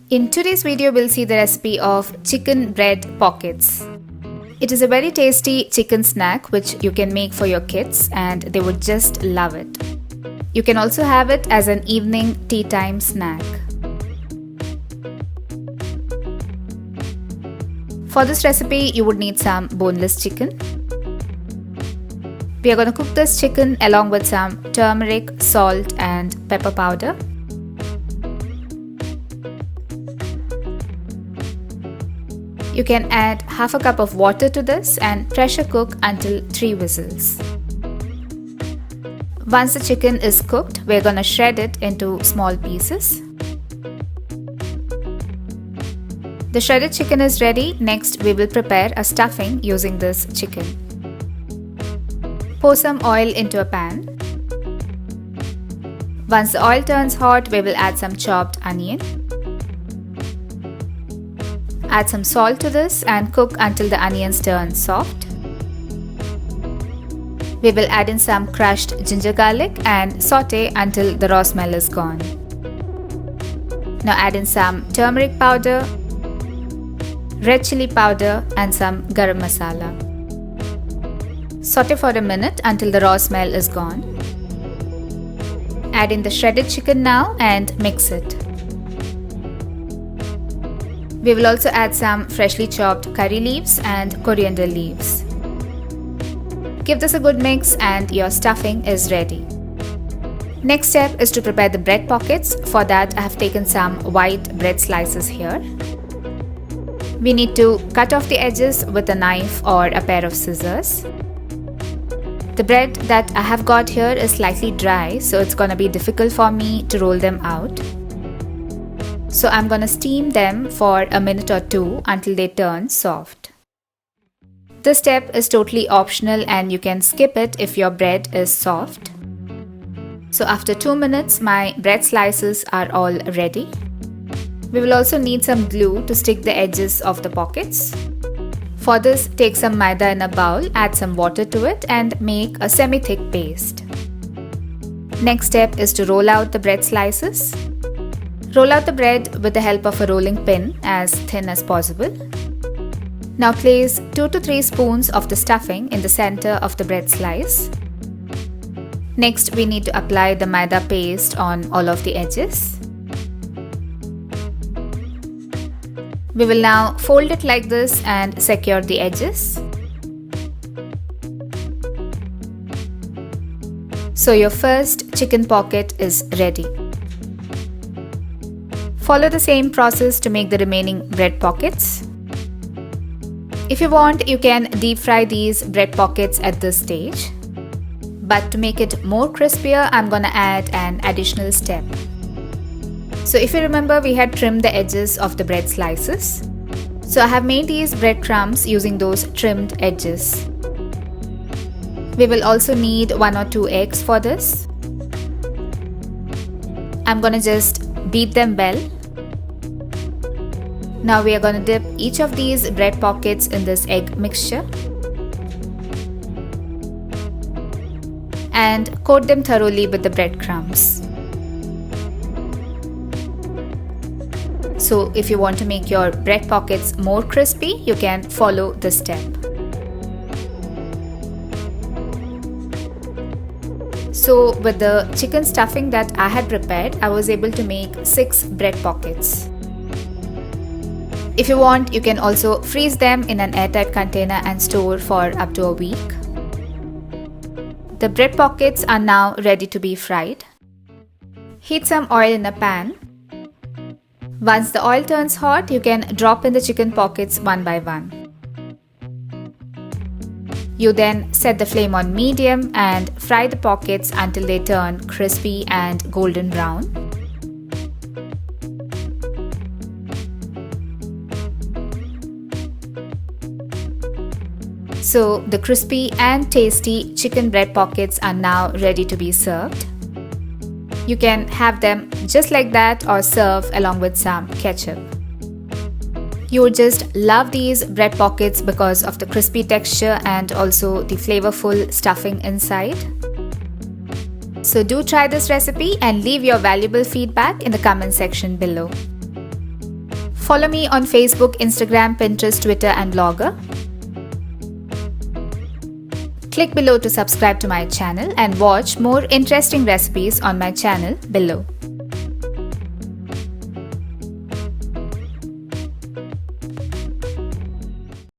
In today's video, we'll see the recipe of chicken bread pockets. It is a very tasty chicken snack which you can make for your kids and they would just love it. You can also have it as an evening tea time snack. For this recipe, you would need some boneless chicken. We are going to cook this chicken along with some turmeric, salt and pepper powder. You can add half a cup of water to this and pressure cook until 3 whistles. Once the chicken is cooked, we're going to shred it into small pieces. The shredded chicken is ready. Next, we will prepare a stuffing using this chicken. Pour some oil into a pan. Once the oil turns hot, we will add some chopped onion. Add some salt to this and cook until the onions turn soft. We will add in some crushed ginger garlic and saute until the raw smell is gone. Now add in some turmeric powder, red chili powder and some garam masala. Saute for a minute until the raw smell is gone. Add in the shredded chicken now and mix it. We will also add some freshly chopped curry leaves and coriander leaves. Give this a good mix and your stuffing is ready. Next step is to prepare the bread pockets. For that, I have taken some white bread slices here. We need to cut off the edges with a knife or a pair of scissors. The bread that I have got here is slightly dry, so it's going to be difficult for me to roll them out. So I'm going to steam them for a minute or two until they turn soft. This step is totally optional and you can skip it if your bread is soft. So after 2 minutes, my bread slices are all ready. We will also need some glue to stick the edges of the pockets. For this, take some maida in a bowl, add some water to it and make a semi-thick paste. Next step is to roll out the bread slices. Roll out the bread with the help of a rolling pin as thin as possible. Now place 2 to 3 spoons of the stuffing in the center of the bread slice. Next, we need to apply the maida paste on all of the edges. We will now fold it like this and secure the edges. So your first chicken pocket is ready. Follow the same process to make the remaining bread pockets. If you want, you can deep fry these bread pockets at this stage. But to make it more crispier, I'm gonna add an additional step. So if you remember, we had trimmed the edges of the bread slices. So I have made these breadcrumbs using those trimmed edges. We will also need 1 or 2 eggs for this. I'm gonna just beat them well. Now we are going to dip each of these bread pockets in this egg mixture and coat them thoroughly with the breadcrumbs. So if you want to make your bread pockets more crispy, you can follow this step. So with the chicken stuffing that I had prepared, I was able to make 6 bread pockets. If you want, you can also freeze them in an airtight container and store for up to a week. The bread pockets are now ready to be fried. Heat some oil in a pan. Once the oil turns hot, you can drop in the chicken pockets one by one. You then set the flame on medium and fry the pockets until they turn crispy and golden brown. So the crispy and tasty chicken bread pockets are now ready to be served. You can have them just like that or serve along with some ketchup. You would just love these bread pockets because of the crispy texture and also the flavorful stuffing inside. So do try this recipe and leave your valuable feedback in the comment section below. Follow me on Facebook, Instagram, Pinterest, Twitter and Blogger. Click below to subscribe to my channel and watch more interesting recipes on my channel below.